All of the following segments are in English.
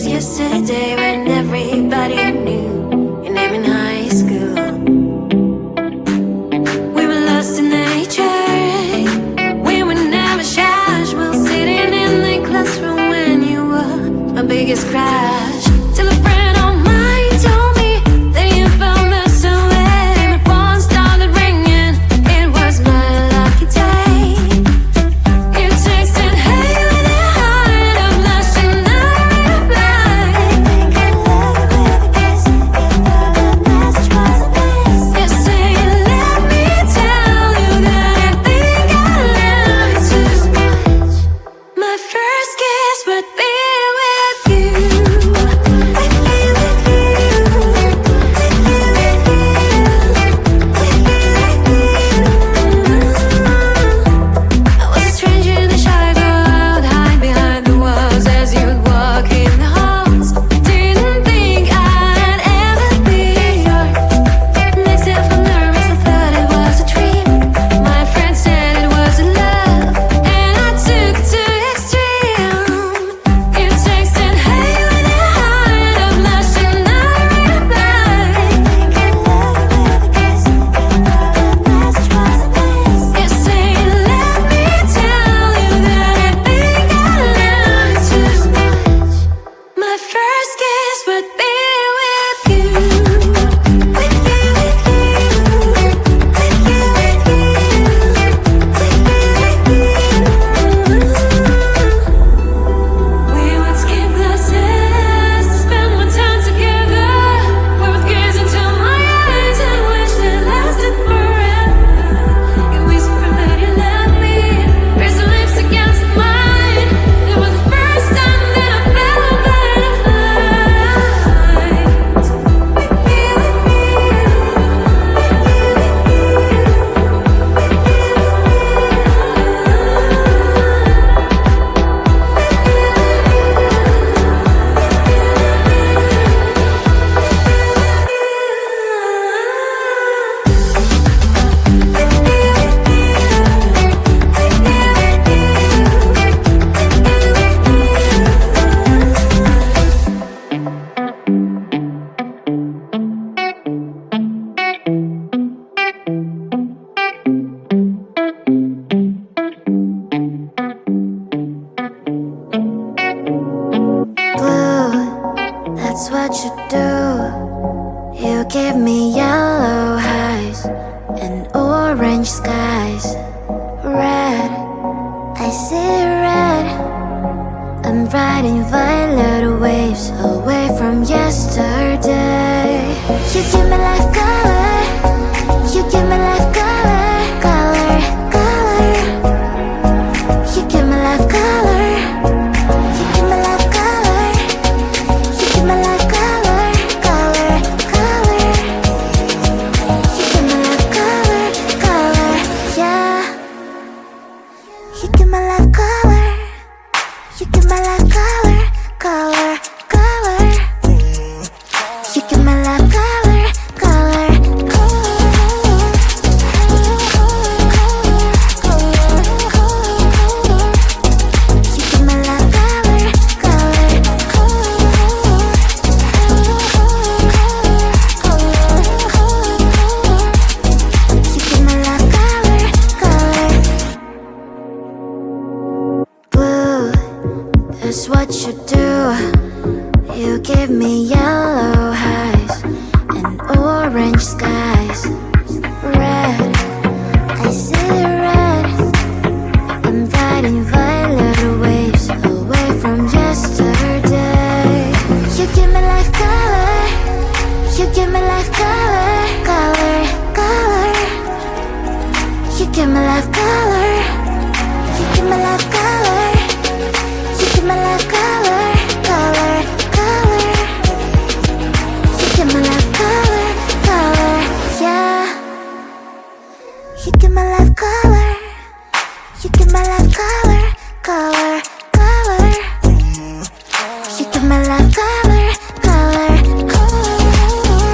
yesterday when everybody knew your name in high school. We were lost in nature, we were never shy. While sitting in the classroom when you were my biggest crush. Till a friend of mine told me that you found the way. My phone started ringing, it was my lucky day. You texted, hey, when I hide, I'm lost and I replied. I think I love you because you thought the message was a miss. You say, let me tell you that I think I love you too much. My first kiss would be with you. I was a stranger in the shy crowd, hide behind the walls as you'd walk in the halls. Didn't think I'd ever be yours. Next day I felt nervous, I thought it was a dream. My friend said it was a love, and I took it to extreme. You texted, hey, when I hide, I'm lost and I replied. I think I love you because you thought the message was a miss. You say, let me tell you that I think I love you too much. My first kiss would be with you. With you, with you, with you, with you, with you. We would skip classes to spend more time together. We would gaze into my eyes and wish it lasted forever. You whispered that you loved me, press your lips against mine. It was the first time that I felt a butterflies. With me, with me, Blue, that's what you do. You give me yellow eyes and orange skies. Red, I see red. I'm riding violet waves away from yesterday. You give me life color. You give me life color, color, color. You give me life color. You give me life color. You give me life color, color, color. You give me life color, color, yeah. You give me life color. You give me life color, color, color. You give me life color, color, you give me life color, color, you give me life color, color. Blue, that's what you do. You give me yellow eyes and orange skies. Red, I see red. I'm riding violet waves away from yesterday. You give me life color. You give me life color, color, color. You give me life color. You give me life color. You give me life color, color, color. You give me life color, color, yeah. You give me life color. You give me life color, color, color. You give me life color, color, color.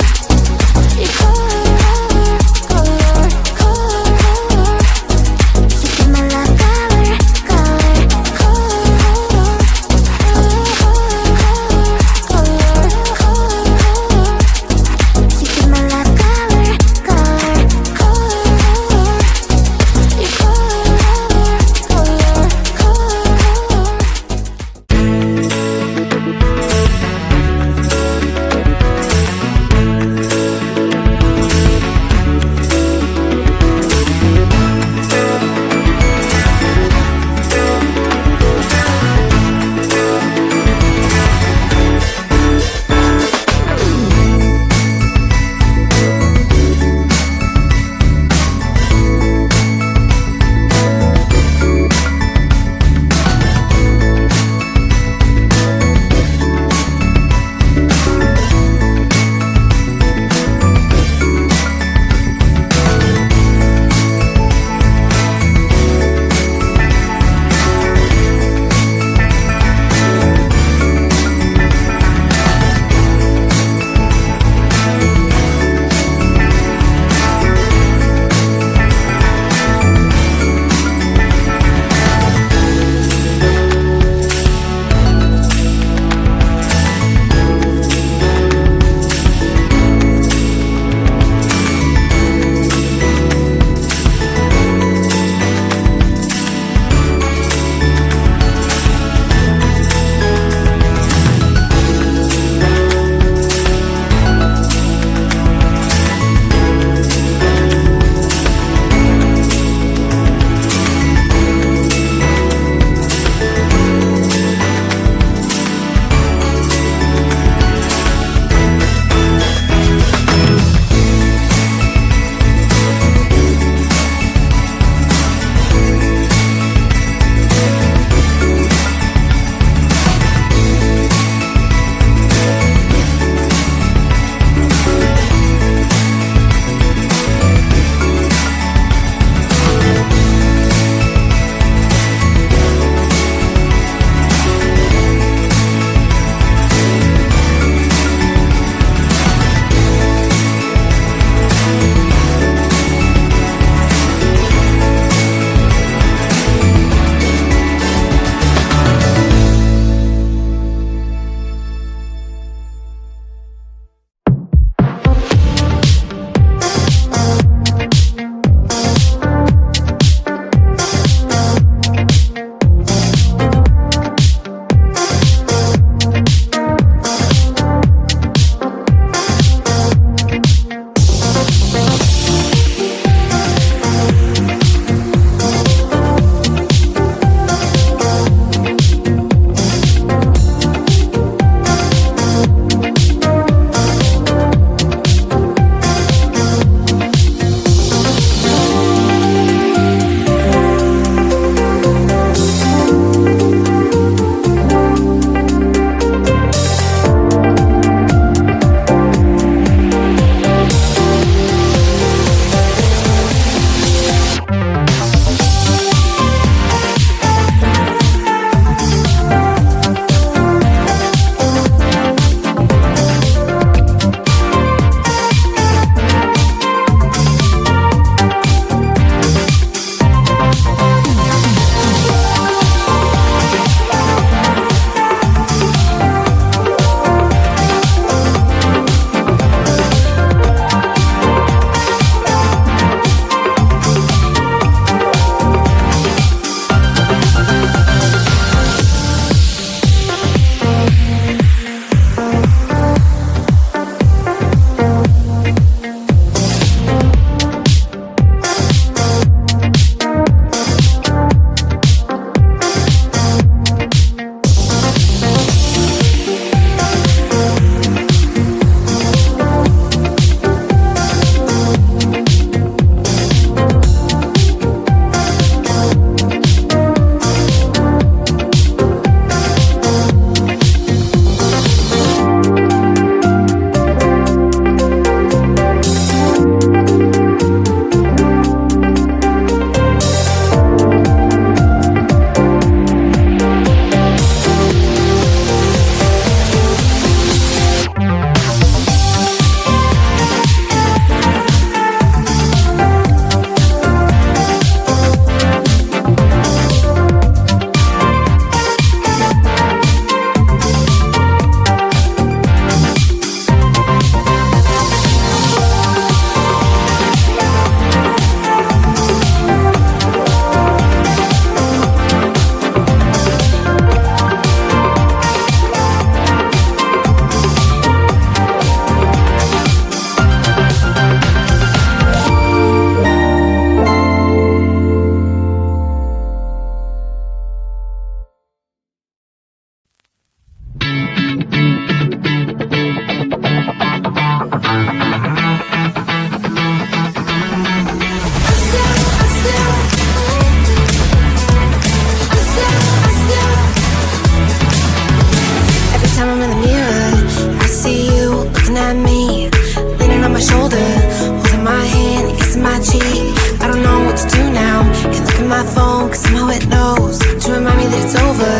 kissing my cheek. I don't know what to do now. Can't look at my phone, cause somehow it knows to remind me that it's over.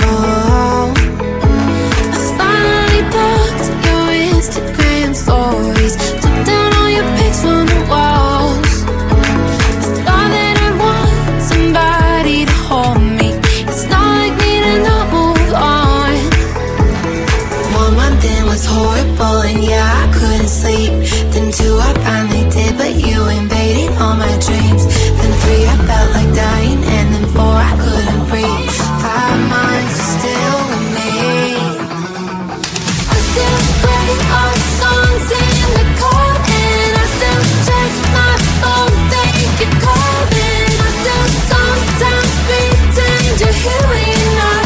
Oh, I finally blocked your Instagram stories, took down all your pics from the walls. I thought that I want somebody to hold me. It's not like me to not move on. 1 month in was horrible, and yeah, I couldn't sleep. Then 2, I finally did, but you invaded all my dreams. Then 3, I felt like dying, and then 4, I couldn't breathe. 5 months, you're still with me. I still play our songs in the car, and I still check my phone, think you're calling. I still sometimes pretend you're here when you're not.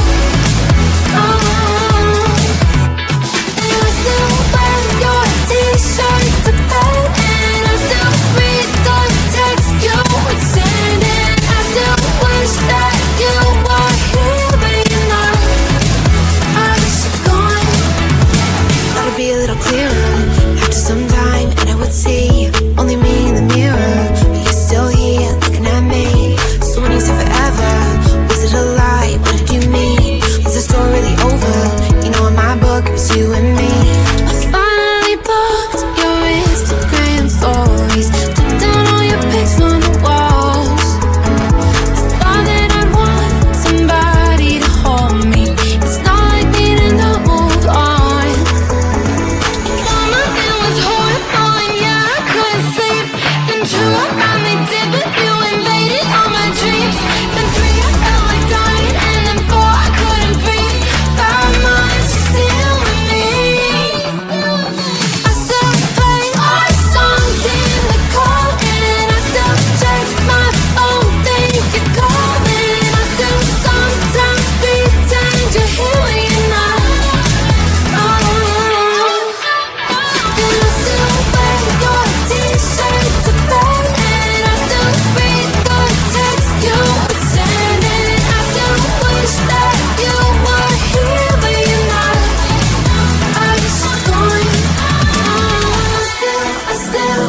And I still wear your t-shirt to bed, and I still read the text you would send, and I still wish that you were here but you're not. I wish you're gone. Thought it'd be a little clearer after some time, and I would see only me in the mirror, but you're still here looking at me. So when you said forever, was it a lie? What did you mean? Was the story really over? You know, in my book it was you and me. I finally blocked your Instagram stories, took down all your pics from the walls. I thought that I'd want somebody to hold me. It's not like me to not move on. 1 month it was horrible, and yeah, I couldn't sleep. Then 2, I finally did, but you invaded all my dreams. Then 3, I felt like dying, and then 4, I couldn't breathe. 5 months, you're still with me. I still play our songs in the car, and I still check my phone, think you're calling. I still sometimes pretend you're here when you're not. And I still wear your t-shirt to bed, and I still read the text you would send, and I still wish that you were here but you're not. I wish you're gone. I still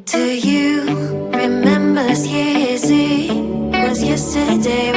Do you remember last year's Eve? Was yesterday